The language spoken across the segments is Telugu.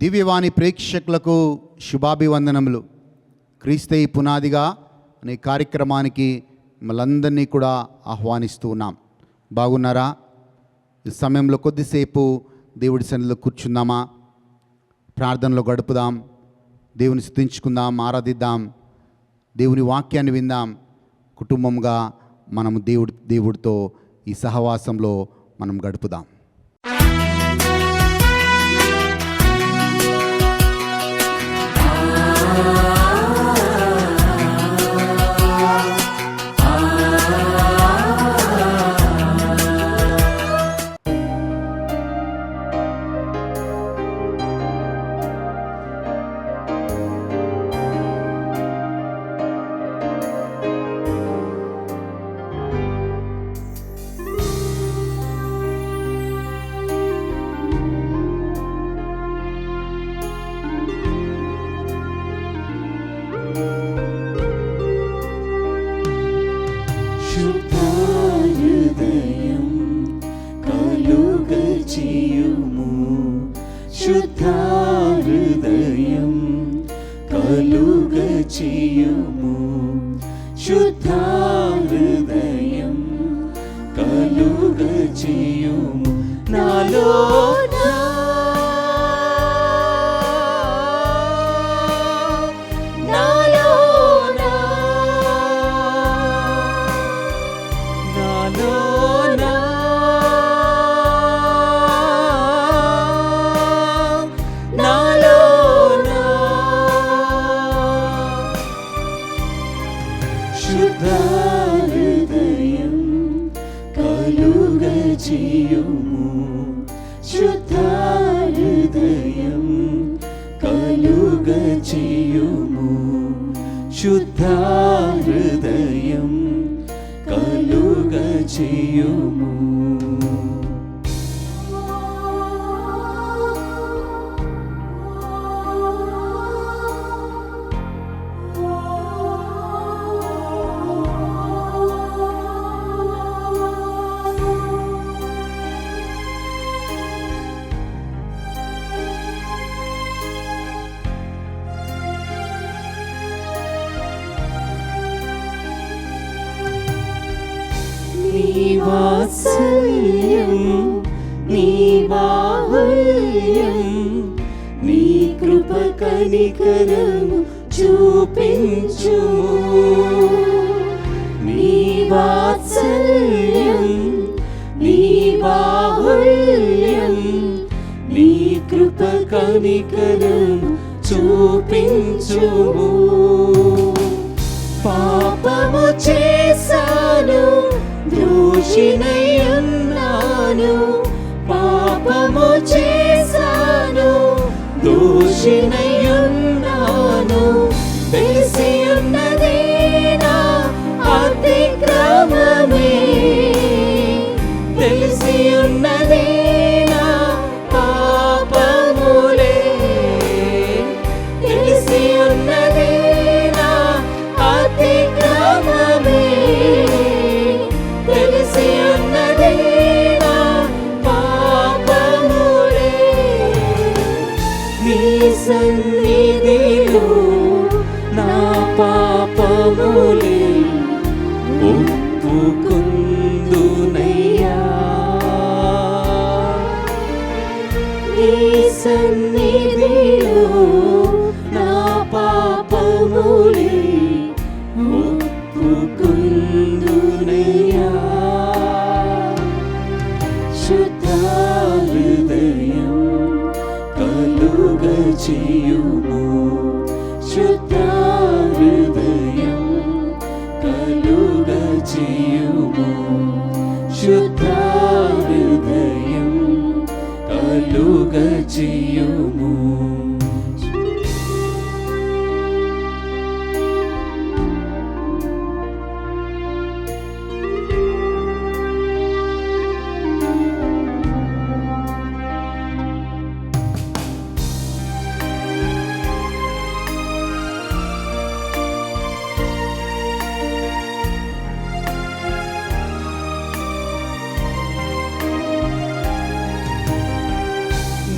దివ్యవాణి ప్రేక్షకులకు శుభాభివందనములు. క్రీస్తు పునాదిగా అనే కార్యక్రమానికి మనందరినీ కూడా ఆహ్వానిస్తూ ఉన్నాం. బాగున్నారా? ఈ సమయంలో కొద్దిసేపు దేవుడి సన్నిధిలో కూర్చుందామా? ప్రార్థనలో గడుపుదాం, దేవుని స్తుతించుకుందాం, ఆరాధిద్దాం, దేవుని వాక్యాన్ని విందాం. కుటుంబంగా మనము దేవుడితో ఈ సహవాసంలో మనం గడుపుదాం. కనికరము చూపించుము. నీ వాత్సల్యం, నీ బాహుల్యం, నీ కృప కనికరము చూపించుము. పాపము చేశాను, దోషినై ఉన్నాను, పాపము చేశాను, దోషినై ఉన్నాను, తెలిసి ఉన్నదే నా అతిక్రమమే, తెలిసి ఉన్నదే నా పాపములే, తెలిసి ఉన్నదే నా అతిక్రమమే, తెలిసి ఉన్నదే నా పాపములే. నీ సన్నిధిలో నా పాపములే ఒప్పుకొందునయ్యా. నీ సన్నిధిలో నా పాపములే ఒప్పుకొందునయ్యా. శుద్ధ హృదయం కలుగచేయుము, శుద్ధ హృదయం కలుగచేయుము, శుద్ధ హృదయం కలుగచేయుము.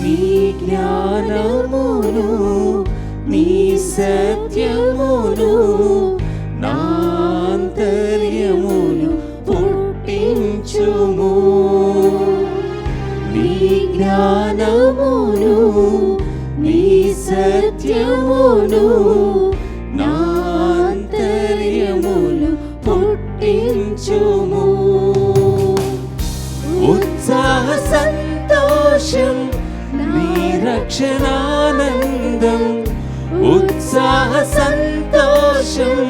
నీ జ్ఞానం సత్యమును నాంతర్యమును పుట్టించుము. నీ జ్ఞానమును నీ సత్యమును నాంతర్యమును పుట్టించుము. ఉత్సాహ సంతోషం నీ రక్షణానందం, ఉత్సాహ సంతోషం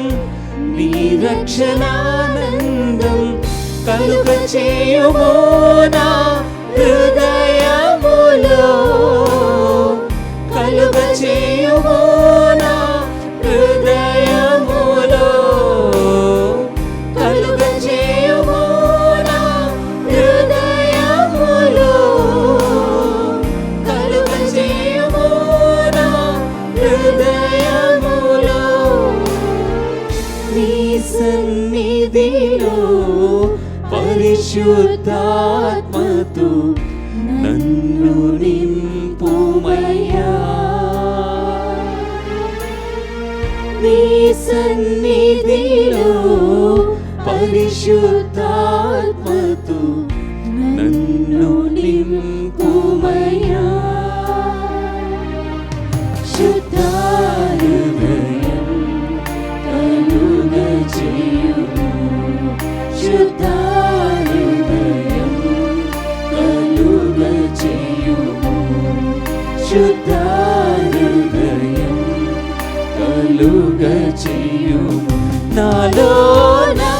నీ రక్షణానందం కలుగ చేయుము నా హృదయములో, కలుగ చేయుము నా హృదయములో, కలుగ చేయుము నా హృదయములో, కలుగ చేయుము నా హృదయములో. నీ సన్నిధిలో పరిశుద్ధాత్మతో నన్ను నింపుమయ్యా. నీ సన్నిధిలో పరిశుద్ధాత్మతో నన్ను నింపుమయ్యా. శుద్ధ హృదయం కలుగ చేయుము, శుద్ధ హృదయం కలుగ చేయుము, శుద్ధ హృదయం కలుగ చేయుము. నాలోనా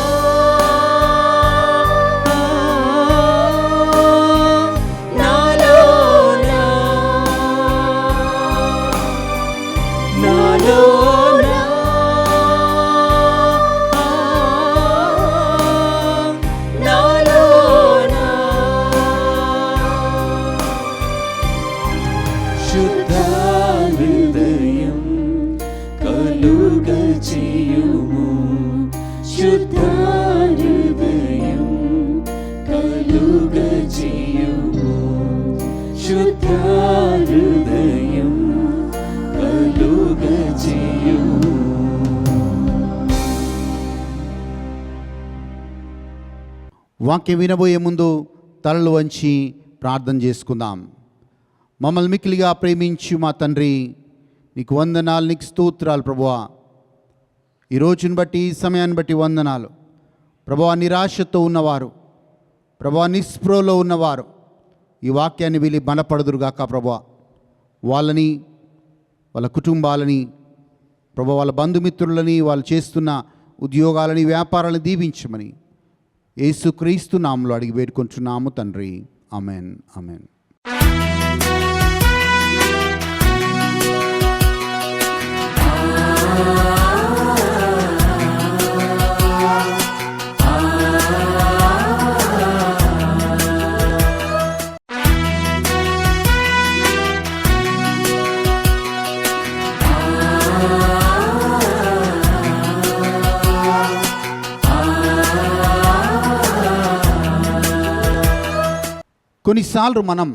నాలోనా నాలోనా నాలోనా శుద్ధ హృదయం కలుగ చేయుము, శుద్ధ హృదయం కలుగ చేయుము, శుద్ధ హృదయం కలుగ చేయుము. వాక్యం వినబోయే ముందు తలలు వంచి ప్రార్థన చేసుకుందాం. మమ్మల్ని మిక్కిలిగా ప్రేమించి మా తండ్రి, నీకు వందనాలు, నీకు స్తోత్రాలు ప్రభువా. ఈ రోజుని బట్టి, ఈ సమయాన్ని బట్టి వందనాలు ప్రభువా. నిరాశతో ఉన్నవారు, ప్రభువా నిస్పృహలో ఉన్నవారు ఈ వాక్యాన్ని విని బలపడుదురుగాక ప్రభువా. వాళ్ళని, వాళ్ళ కుటుంబాలని ప్రభువా, వాళ్ళ బంధుమిత్రులని, వాళ్ళు చేస్తున్న ఉద్యోగాలని, వ్యాపారాలను దీవించమని యేసుక్రీస్తు నామములో అడిగి వేడుకొంచున్నాము తండ్రి. Amen, amen. కొన్నిసార్లు మనం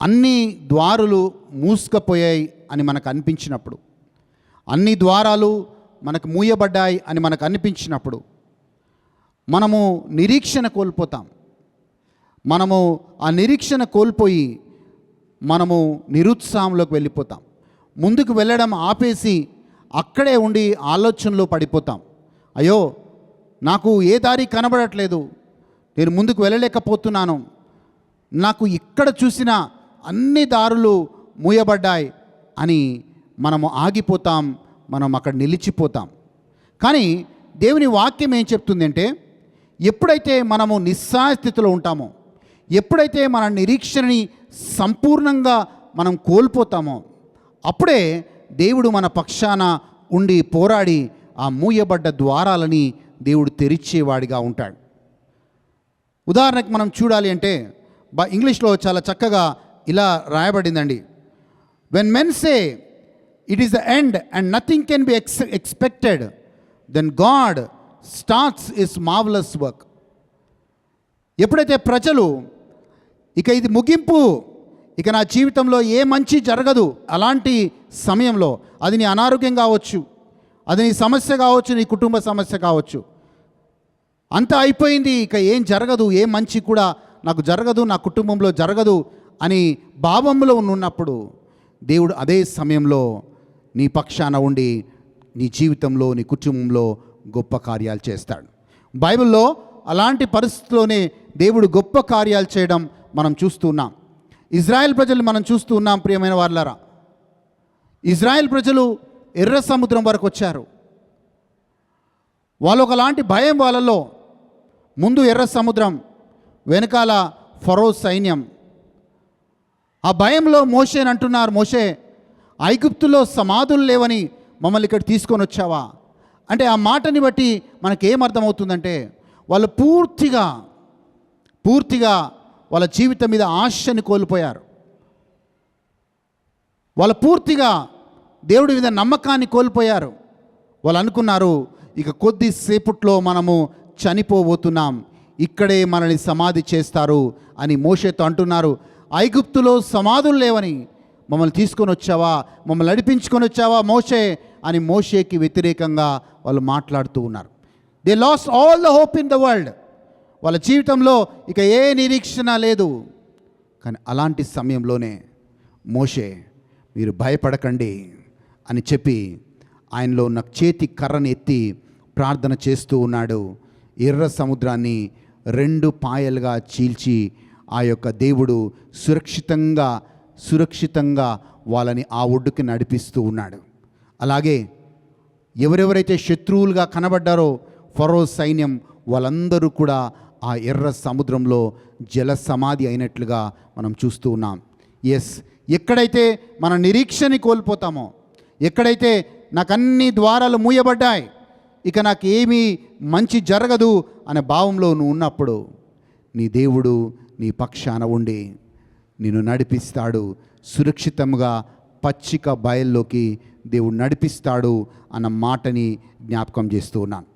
అన్ని ద్వారాలు మూసుకుపోయాయి అని మనకు అనిపించినప్పుడు, అన్ని ద్వారాలు మనకు మూయబడ్డాయి అని మనకు అనిపించినప్పుడు మనము నిరీక్షణ కోల్పోతాం. మనము ఆ నిరీక్షణ కోల్పోయి మనము నిరుత్సాహంలోకి వెళ్ళిపోతాం. ముందుకు వెళ్ళడం ఆపేసి అక్కడే ఉండి ఆలోచనలో పడిపోతాం. అయ్యో, నాకు ఏ దారి కనబడట్లేదు, నేను ముందుకు వెళ్ళలేకపోతున్నాను, నాకు ఇక్కడ చూసిన అన్ని దారులు మూయబడ్డాయి అని మనము ఆగిపోతాం, మనం అక్కడ నిలిచిపోతాం. కానీ దేవుని వాక్యం ఏం చెప్తుందంటే, ఎప్పుడైతే మనము నిస్సహాయ స్థితిలో ఉంటామో, ఎప్పుడైతే మన నిరీక్షణని సంపూర్ణంగా మనం కోల్పోతామో, అప్పుడే దేవుడు మన పక్షాన ఉండి పోరాడి ఆ మూయబడ్డ ద్వారాలని దేవుడు తెరిచేవాడిగా ఉంటాడు. ఉదాహరణకు మనం చూడాలి అంటే ఇంగ్లీష్లో చాలా చక్కగా ఇలా రాయబడిందండి. When men say it is the end and nothing can be expected, then God starts his marvellous work. ఎప్పుడైతే ప్రజలు ఇక ఇది ముగింపు, ఇక నా జీవితంలో ఏ మంచి జరగదు, అలాంటి సమయంలో అది నీ అనారోగ్యం కావచ్చు, అది నీ సమస్య కావచ్చు, నీ కుటుంబ సమస్య కావచ్చు, అంతా అయిపోయింది, ఇక ఏం జరగదు, ఏ మంచి కూడా నాకు జరగదు, నా కుటుంబంలో జరగదు అని భావంలో ఉన్నప్పుడు దేవుడు అదే సమయంలో నీ పక్షాన ఉండి నీ జీవితంలో, నీ కుటుంబంలో గొప్ప కార్యాలు చేస్తాడు. బైబిల్లో అలాంటి పరిస్థితుల్లోనే దేవుడు గొప్ప కార్యాలు చేయడం మనం చూస్తూ ఉన్నాం. ఇజ్రాయెల్ ప్రజలు మనం చూస్తూ ఉన్నాం. ప్రియమైన వాళ్ళారా, ఇజ్రాయెల్ ప్రజలు ఎర్ర సముద్రం వరకు వచ్చారు. వాళ్ళు ఒకలాంటి భయం వాళ్ళలో. ముందు ఎర్ర సముద్రం, వెనకాల ఫరో సైన్యం. ఆ భయంలో మోషేని అంటున్నారు, మోషే, ఐగుప్తులో సమాధులు లేవని మమ్మల్ని ఇక్కడ తీసుకొని వచ్చావా అంటే ఆ మాటని బట్టి మనకేమర్థమవుతుందంటే వాళ్ళు పూర్తిగా వాళ్ళ జీవితం మీద ఆశని కోల్పోయారు. వాళ్ళు పూర్తిగా దేవుడి మీద నమ్మకాన్ని కోల్పోయారు. వాళ్ళు అనుకున్నారు, ఇక కొద్దిసేపట్లో మనము చనిపోబోతున్నాం, ఇక్కడే మనల్ని సమాధి చేస్తారు అని మోషేతో అంటున్నారు. ఐగుప్తులో సమాధులు లేవని మమ్మల్ని తీసుకొని వచ్చావా, మమ్మల్ని నడిపించుకొని వచ్చావా మోషే అని మోషేకి వ్యతిరేకంగా వాళ్ళు మాట్లాడుతూ ఉన్నారు. They last all the hope in the world. వాళ్ళ జీవితంలో ఇక ఏ నిరీక్షణ లేదు. కానీ అలాంటి సమయంలోనే మోషే, మీరు భయపడకండి అని చెప్పి ఆయనలో ఉన్న చేతి కర్రని ఎత్తి ప్రార్థన చేస్తూ ఉన్నాడు. ఎర్ర సముద్రాన్ని 2 పాయలుగా చీల్చి ఆ యొక్క దేవుడు సురక్షితంగా వాళ్ళని ఆ ఒడ్డుకి నడిపిస్తూ ఉన్నాడు. అలాగే ఎవరెవరైతే శత్రువులుగా కనబడ్డారో ఫరో సైన్యం, వాళ్ళందరూ కూడా ఆ ఎర్ర సముద్రంలో జల సమాధి అయినట్లుగా మనం చూస్తూ ఉన్నాం. ఎక్కడైతే మన నిరీక్షని కోల్పోతామో, ఎక్కడైతే నాకు అన్ని ద్వారాలు మూయబడ్డాయి, ఇక నాకు ఏమీ మంచి జరగదు అనే భావంలో నువ్వు ఉన్నప్పుడు నీ దేవుడు నీ పక్షాన ఉండి నిన్ను నడిపిస్తాడు. సురక్షితంగా పచ్చిక బయల్లోకి దేవుడు నడిపిస్తాడు అన్న మాటని జ్ఞాపకం చేస్తూ ఉన్నాను.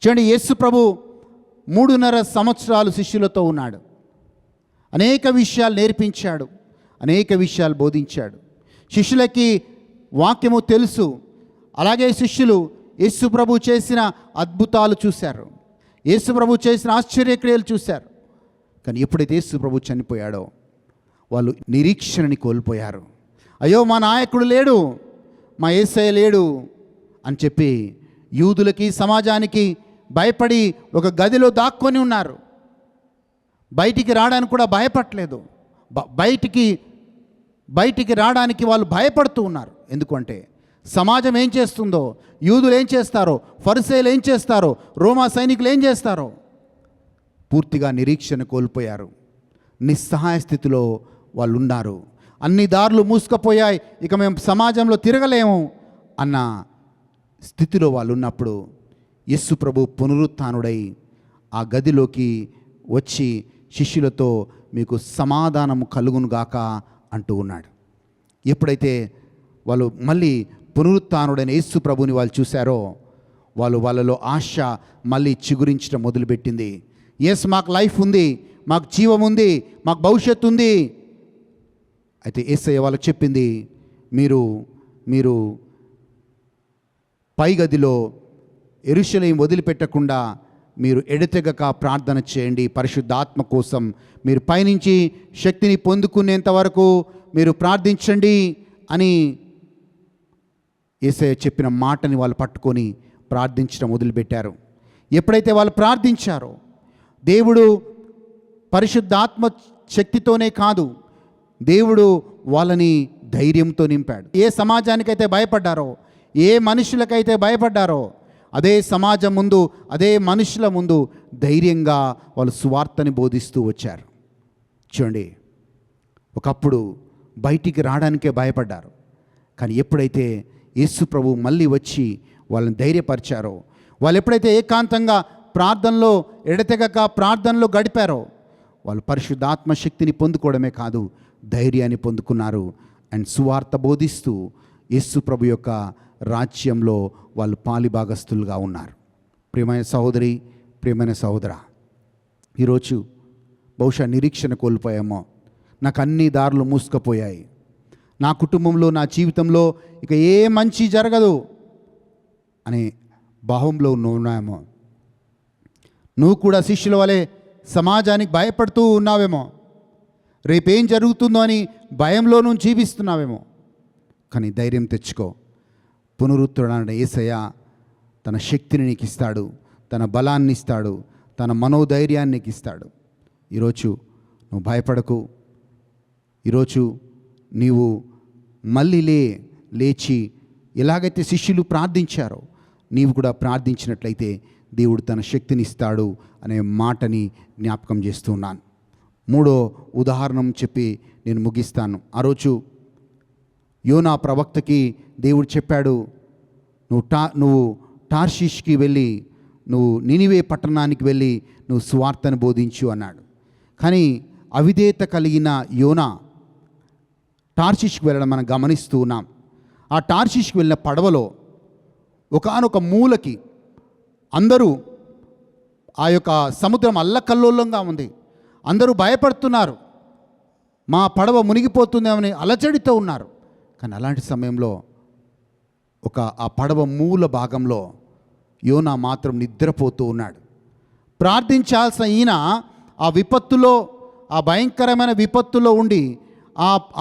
చూడండి, యేసు ప్రభు 3.5 సంవత్సరాలు శిష్యులతో ఉన్నాడు. అనేక విషయాలు నేర్పించాడు, అనేక విషయాలు బోధించాడు. శిష్యులకి వాక్యము తెలుసు. అలాగే శిష్యులు యేసు ప్రభు చేసిన అద్భుతాలు చూశారు, యేసు ప్రభు చేసిన ఆశ్చర్యక్రియలు చూశారు. కానీ ఎప్పుడైతే యేసు ప్రభు చనిపోయాడో వాళ్ళు నిరీక్షణని కోల్పోయారు. అయ్యో, మా నాయకుడు లేడు, మా యేసయ్య లేడు అని చెప్పి యూదులకి, సమాజానికి భయపడి ఒక గదిలో దాక్కొని ఉన్నారు. బయటికి రావడానికి కూడా భయపడలేదు. బయటికి రావడానికి వాళ్ళు భయపడుతూ ఉన్నారు. ఎందుకంటే సమాజం ఏం చేస్తుందో, యూదులు ఏం చేస్తారో, ఫరిసేయులు ఏం చేస్తారో, రోమా సైనికులు ఏం చేస్తారో పూర్తిగా నిరీక్షణ కోల్పోయారు. నిస్సహాయ స్థితిలో వాళ్ళు ఉన్నారు. అన్ని దారులు మూసుకుపోయాయి, ఇక మేము సమాజంలో తిరగలేము అన్న స్థితిలో వాళ్ళు ఉన్నప్పుడు యేసు ప్రభు పునరుత్థానుడై ఆ గదిలోకి వచ్చి శిష్యులతో మీకు సమాధానము కలుగునుగాక అంటూ ఉన్నాడు. ఎప్పుడైతే వాళ్ళు మళ్ళీ పునరుత్థానుడైన యేసు ప్రభుని వాళ్ళు చూశారో వాళ్ళలో ఆశ మళ్ళీ చిగురించడం మొదలుపెట్టింది. మాకు లైఫ్ ఉంది, మాకు జీవం ఉంది, మాకు భవిష్యత్తు ఉంది. అయితే యేసయ్య వాళ్ళకి చెప్పింది, మీరు పై గదిలో యెరూషలేము వదిలిపెట్టకుండా మీరు ఎడతెగక ప్రార్థన చేయండి. పరిశుద్ధాత్మ కోసం మీరు పైనుంచి శక్తిని పొందుకునేంత వరకు మీరు ప్రార్థించండి అని యేసయ్య చెప్పిన మాటని వాళ్ళు పట్టుకొని ప్రార్థించడం మొదలుపెట్టారు. ఎప్పుడైతే వాళ్ళు ప్రార్థించారో దేవుడు పరిశుద్ధాత్మ శక్తితోనే కాదు, దేవుడు వాళ్ళని ధైర్యంతో నింపాడు. ఏ సమాజానికైతే భయపడ్డారో, ఏ మనుషులకైతే భయపడ్డారో అదే సమాజం ముందు, అదే మనుషుల ముందు ధైర్యంగా వాళ్ళు సువార్తని బోధిస్తూ వచ్చారు. చూడండి, ఒకప్పుడు బయటికి రావడానికే భయపడ్డారు. కానీ ఎప్పుడైతే యేసు ప్రభు మళ్ళీ వచ్చి వాళ్ళని ధైర్యపరిచారో, వాళ్ళు ఎప్పుడైతే ఏకాంతంగా ప్రార్థనలో ఎడతెగక ప్రార్థనలో గడిపారో వాళ్ళు పరిశుద్ధాత్మ శక్తిని పొందుకోవడమే కాదు, ధైర్యాన్ని పొందుకున్నారు. అండ్ సువార్త బోధిస్తూ యేసు ప్రభు యొక్క రాజ్యంలో వాళ్ళు పాలిభాగస్తులుగా ఉన్నారు. ప్రియమైన సహోదరి, ప్రియమైన సహోదరా, ఈరోజు బహుశా నిరీక్షణ కోల్పోయామో, నాకు అన్ని దారులు మూసుకుపోయాయి, నా కుటుంబంలో, నా జీవితంలో ఇక ఏ మంచి జరగదు అనే భావంలో ఉన్నావేమో. నువ్వు కూడా శిష్యుల వలె సమాజానికి భయపడుతూ ఉన్నావేమో. రేపేం జరుగుతుందో అని భయంలో నువ్వు జీవిస్తున్నావేమో. కానీ ధైర్యం తెచ్చుకో. పునరుద్ధరణ యేసయ్య తన శక్తిని నీకు ఇస్తాడు, తన బలాన్ని ఇస్తాడు, తన మనోధైర్యాన్ని నీకు ఇస్తాడు. ఈరోజు నువ్వు భయపడకు. ఈరోజు నీవు మళ్ళీ లేచి ఎలాగైతే శిష్యులు ప్రార్థించారో నీవు కూడా ప్రార్థించినట్లయితే దేవుడు తన శక్తిని ఇస్తాడు అనే మాటని జ్ఞాపకం చేస్తున్నాను. మూడో ఉదాహరణ చెప్పి నేను ముగిస్తాను. ఆ రోజు యోనా ప్రవక్తకి దేవుడు చెప్పాడు, నువ్వు టార్షీష్కి వెళ్ళి నువ్వు నినివే పట్టణానికి వెళ్ళి నువ్వు సువార్తను బోధించు అన్నాడు. కానీ అవిధేయత కలిగిన యోనా టార్షీష్కి వెళ్ళడం మనం గమనిస్తూ ఉన్నాం. ఆ టార్షీష్కి వెళ్ళిన పడవలో ఒకానొక మూలకి అందరూ, ఆ యొక్క సముద్రం అల్లకల్లోలంగా ఉంది, అందరూ భయపడుతున్నారు, మా పడవ మునిగిపోతుందేమని అలజడితో ఉన్నారు. కానీ అలాంటి సమయంలో ఆ పడవ మూల భాగంలో యోనా మాత్రం నిద్రపోతూ ఉన్నాడు. ప్రార్థించాల్సిన ఈయన ఆ విపత్తులో, ఆ భయంకరమైన విపత్తులో ఉండి,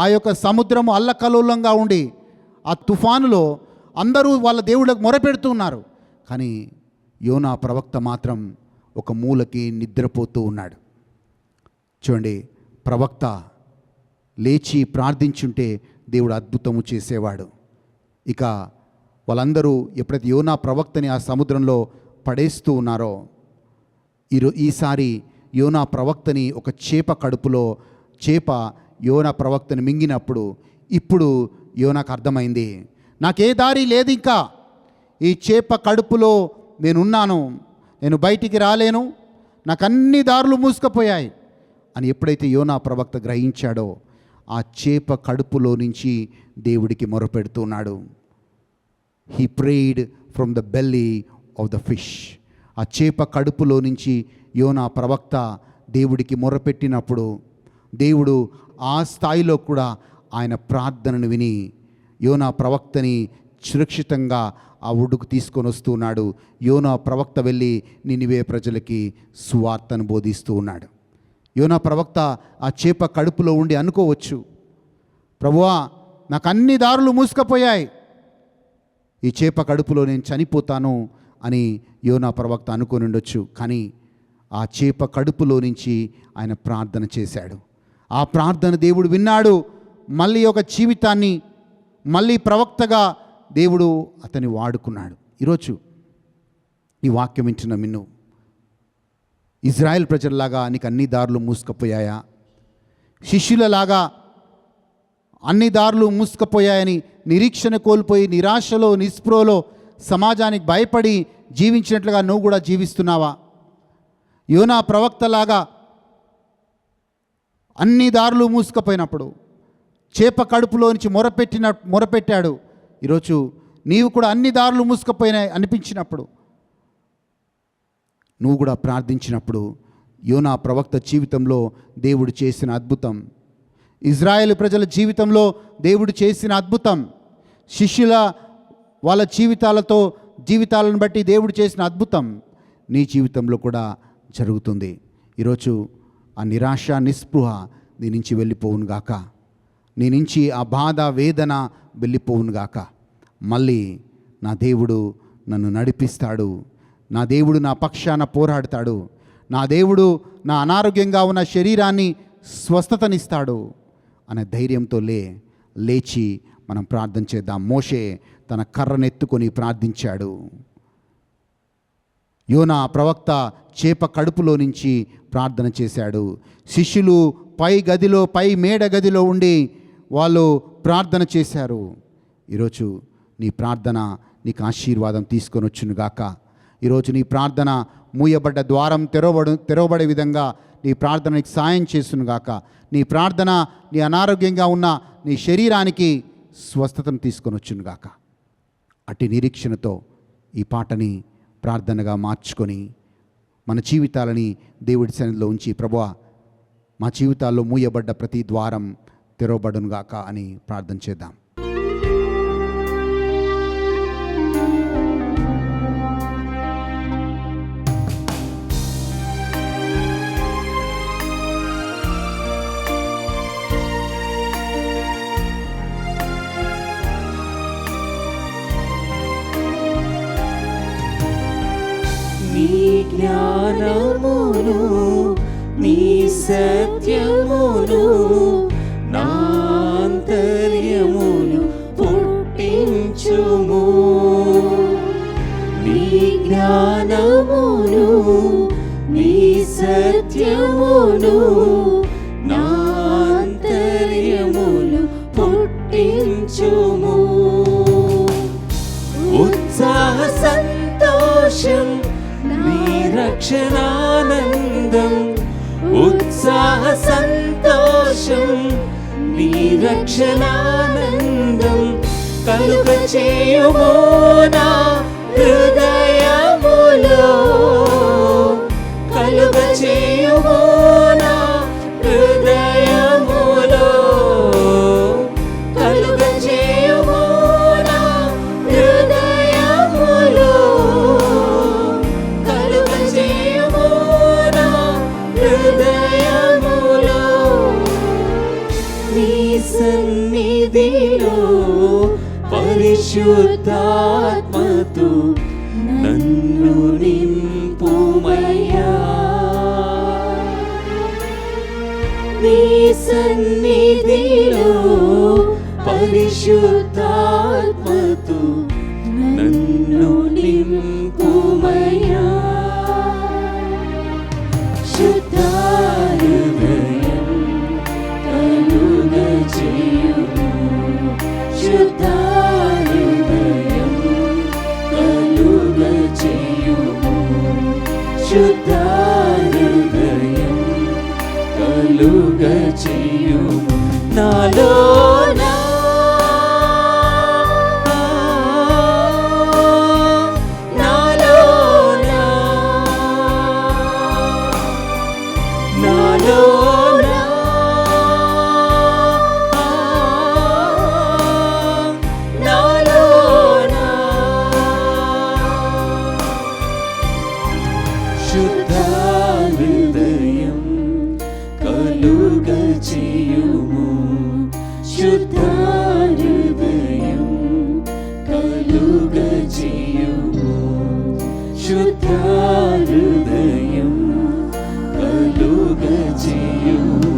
ఆ యొక్క సముద్రము అల్లకల్లోలంగా ఉండి, ఆ తుఫానులో అందరూ వాళ్ళ దేవుళ్ళకు మొరపెడుతూ ఉన్నారు. కానీ యోనా ప్రవక్త మాత్రం ఒక మూలకి నిద్రపోతూ ఉన్నాడు. చూడండి, ప్రవక్త లేచి ప్రార్థించుంటే దేవుడు అద్భుతము చేసేవాడు. ఇక వాళ్ళందరూ ఎప్పుడైతే యోనా ప్రవక్తని ఆ సముద్రంలో పడేస్తూ ఉన్నారో, ఈసారి యోనా ప్రవక్తని ఒక చేప కడుపులో చేప యోనా ప్రవక్తని మింగినప్పుడు ఇప్పుడు యోనాకు అర్థమైంది, నాకే దారి లేదు, ఇంకా ఈ చేప కడుపులో నేనున్నాను, నేను బయటికి రాలేను, నాకు అన్ని దారులు మూసుకుపోయాయి అని ఎప్పుడైతే యోనా ప్రవక్త గ్రహించాడో ఆ చేప కడుపులో నుంచి దేవుడికి మొరపెడుతున్నాడు. He prayed from the belly of the fish. ఆ చేప కడుపులో నుంచి యోనా ప్రవక్త దేవుడికి మొరపెట్టినప్పుడు దేవుడు ఆ స్థాయిలో కూడా ఆయన ప్రార్థనను విని యోనా ప్రవక్తని సురక్షితంగా ఆ ఒడ్డుకు తీసుకొని వస్తున్నాడు. యోనా ప్రవక్త వెళ్ళి నినివే ప్రజలకి సువార్తను బోధిస్తూ ఉన్నాడు. యోనా ప్రవక్త ఆ చేప కడుపులో ఉండి అనుకోవచ్చు, ప్రభువా నాకు అన్ని దారులు మూసుకుపోయాయి, ఈ చేప కడుపులో నేను చనిపోతాను అని యోనా ప్రవక్త అనుకొని ఉండొచ్చు. కానీ ఆ చేప కడుపులో నుంచి ఆయన ప్రార్థన చేశాడు. ఆ ప్రార్థన దేవుడు విన్నాడు. మళ్ళీ ఒక జీవితాన్ని మళ్ళీ ప్రవక్తగా దేవుడు అతన్ని వాడుకున్నాడు. ఈరోజు ఈ వాక్యం వింటున్న మిన్ను, ఇజ్రాయెల్ ప్రజల్లాగా నీకు అన్ని దారులు మూసుకుపోయాయా? శిష్యులలాగా అన్ని దారులు మూసుకుపోయాయని నిరీక్షణ కోల్పోయి నిరాశలో, నిస్పృహలో, సమాజానికి భయపడి జీవించినట్లుగా నువ్వు కూడా జీవిస్తున్నావా? యోనా ప్రవక్తలాగా అన్ని దారులు మూసుకుపోయినప్పుడు చేప కడుపులో నుంచి మొరపెట్టాడు. ఈరోజు నీవు కూడా అన్ని దారులు మూసుకుపోయినాయి అనిపించినప్పుడు నువ్వు కూడా ప్రార్థించినప్పుడు యోనా ప్రవక్త జీవితంలో దేవుడు చేసిన అద్భుతం, ఇజ్రాయేల్ ప్రజల జీవితంలో దేవుడు చేసిన అద్భుతం, శిష్యుల వాళ్ళ జీవితాలను బట్టి దేవుడు చేసిన అద్భుతం నీ జీవితంలో కూడా జరుగుతుంది. ఈరోజు ఆ నిరాశ, నిస్పృహ నీ నుంచి వెళ్ళిపోవునుగాక. నీ నుంచి ఆ బాధ, వేదన వెళ్ళిపోవునుగాక. మళ్ళీ నా దేవుడు నన్ను నడిపిస్తాడు, నా దేవుడు నా పక్షాన పోరాడతాడు, నా దేవుడు నా అనారోగ్యంగా ఉన్న శరీరాన్ని స్వస్థతనిస్తాడు అనే ధైర్యంతో లేచి మనం ప్రార్థన చేద్దాం. మోషే తన కర్రనెత్తుకొని ప్రార్థించాడు. యోనా ప్రవక్త చేప కడుపులో నుంచి ప్రార్థన చేశాడు. శిష్యులు పై మేడ గదిలో ఉండి వాళ్ళు ప్రార్థన చేశారు. ఈరోజు నీ ప్రార్థన నీకు ఆశీర్వాదం తీసుకొని వచ్చునుగాక. ఈరోజు నీ ప్రార్థన మూయబడ్డ ద్వారం తెరవబడే విధంగా నీ ప్రార్థనకి సాయం చేసునుగాక. నీ ప్రార్థన నీ అనారోగ్యంగా ఉన్న నీ శరీరానికి స్వస్థతను తీసుకొని వచ్చునుగాక. అట్టి నిరీక్షణతో ఈ పాటని ప్రార్థనగా మార్చుకొని మన జీవితాలని దేవుడి సన్నిధిలో ఉంచి, ప్రభువా మా జీవితాల్లో మూయబడ్డ ప్రతి ద్వారం తెరవబడునుగాక అని ప్రార్థన చేద్దాం. నీ జ్ఞానమును నీ సత్యమును నా అంతర్యమును పుట్టించుము. నీ జ్ఞానమును నీ సత్యమును నా అంతర్యమును పుట్టించుము. ఉత్సాహ సంతోషం నీ రక్షణానందం, ఉత్సాహ సంతోషం నీ రక్షణానందం కలుగ చేయుము నా హృదయములో, కలుగ చేయుము నా హృదయములో, కలుగ చేయుము నా హృదయములో, కలుగ చేయుము నా హృదయములో. నీ సన్నిధిలో పరిశుద్ధాత్మతో నన్ను నింపుమయ్యా. నీ సన్నిధిలో పరిశుద్ధాత్మతో నన్ను నింపుమయ్యా. శుద్ధ హృదయం కలుగ చేయుము, శుద్ధ హృదయం కలుగ చేయుము, శుద్ధ హృదయం కలుగ చేయుము. నాలోనా నాలోనా నాలోనా నాలోనా శుద్ధ హృదయం కలుగ చేయుము, శుద్ధ హృదయం కలుగ చేయుము, శుద్ధ హృదయం కలుగ చేయుము.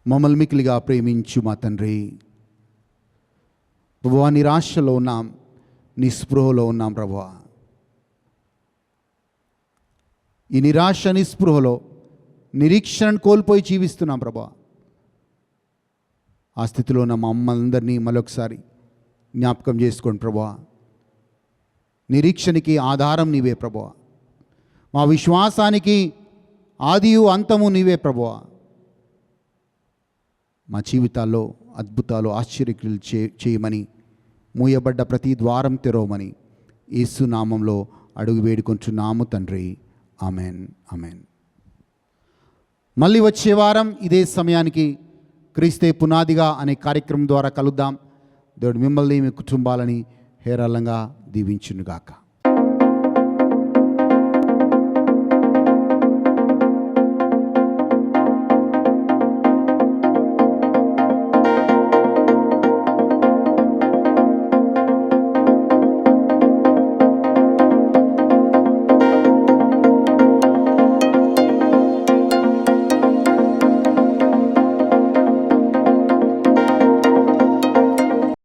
మమ్మల్ని మిక్కిలిగా ప్రేమించు మా తండ్రి, ప్రభువా, నిరాశలో ఉన్నాం, నిస్పృహలో ఉన్నాం ప్రభువా. ఈ నిరాశ నిస్పృహలో నిరీక్షణను కోల్పోయి జీవిస్తున్నాం ప్రభువా. ఆ స్థితిలో ఉన్న మా అమ్మలందరినీ మరొకసారి జ్ఞాపకం చేసుకోండి ప్రభువా. నిరీక్షణకి ఆధారం నీవే ప్రభువా, మా విశ్వాసానికి ఆదియు అంతము నీవే ప్రభువా. మా జీవితాల్లో అద్భుతాలు ఆశ్చర్యక్రియలు చేయమని, మూయబడ్డ ప్రతి ద్వారం తెరవమని యేసు నామంలో అడుగు వేడుకుంటున్నాము తండ్రి. Amen, amen. మళ్ళీ వచ్చే వారం ఇదే సమయానికి క్రీస్తే పునాదిగా అనే కార్యక్రమం ద్వారా కలుద్దాం. దేవుడు మిమ్మల్ని మీ కుటుంబాలని హేరాళంగా దీవించునుగాక.